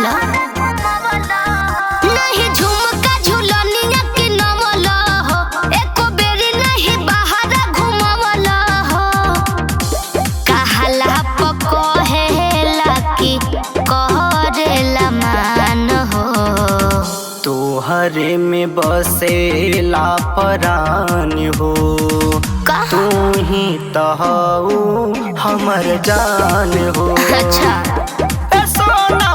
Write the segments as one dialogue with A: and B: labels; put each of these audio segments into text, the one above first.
A: बोला नहीं झुमका झुलनिया के नवला हो एको बेरी नहीं बाहर घुमावला हो कहला पकहेला कि कहरेला मान हो
B: तोहरे में बसेला परान हो तू ही तहु हमर जान हो।
A: अच्छा
B: सोना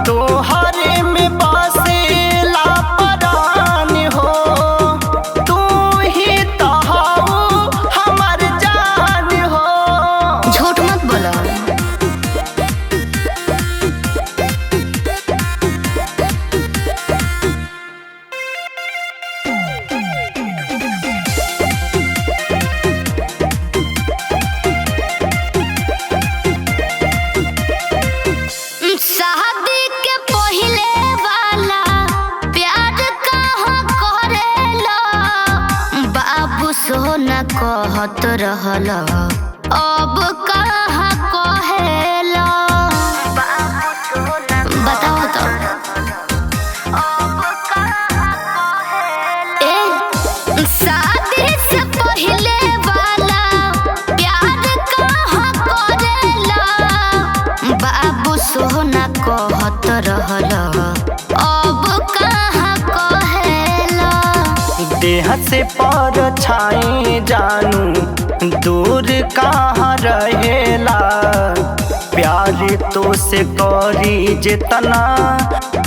B: तोहरे में बसेला परान हो तू ही तहु हमर जान हो।
A: झूठ मत बोलो शादी के पहिले वाला प्यार कहाँ करेला बाबू सोना कहत रहला अब कहाँ कहेला बताओ तो ए शादी से पहिले वाला प्यार कहाँ करेला बाबू सोना कहत रहला अब कहाँ कहेला
B: देह से पर छाई जानू दूर कहाँ रहेला प्यार तो से करी जितना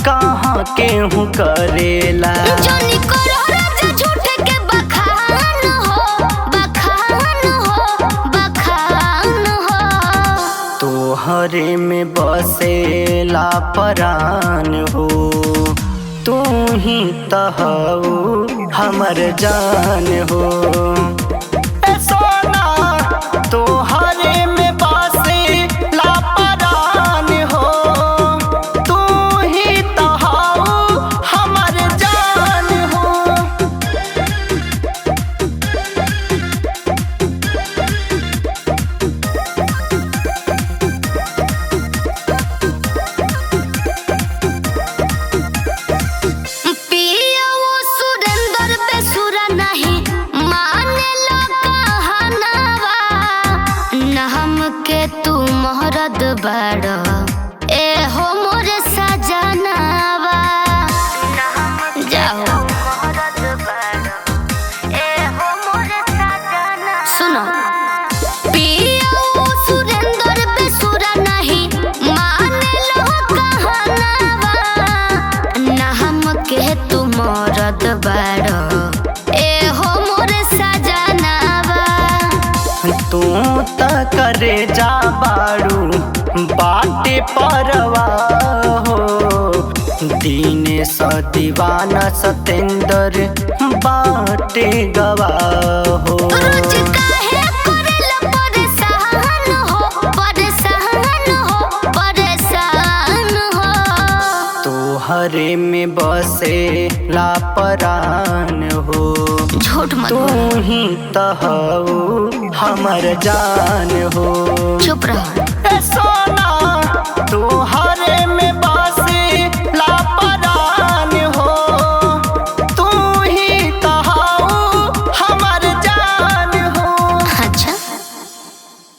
B: कहाँ केहू करेला।
A: जोनी करो राजा झूठ के बखान हो बखान हो बखान हो
B: तोहरे में बसेला परान हो तू ही तहु हमर जान हो। सोना तोहरे में बसेला परान हो तू ही तहु हमर जान हो।
A: पिया वो सुरेंद्र बेसुरा नहीं माने लो कहनावा न हमके तू मोहरद बड़ ए हो मोरे सजनावा जाओ सुनो पिया वो सुरेंद्र बेसुरा नहीं माने लो कहनावा न हमके तू मोरद बड़ ए हो मोरे सजनावा
B: तू त करे जा बाड़ू बाटे परवा हो दीने स दीवाना सतेंद्र बाटे गवाह हो।
A: रोज काहे करेला परेशान हो परेशान हो परेशान हो
B: तोहरे में बसेला परान हो
A: झूठ मत
B: तू
A: बोल
B: ही तहु हमर जान हो।
A: चुप रहो।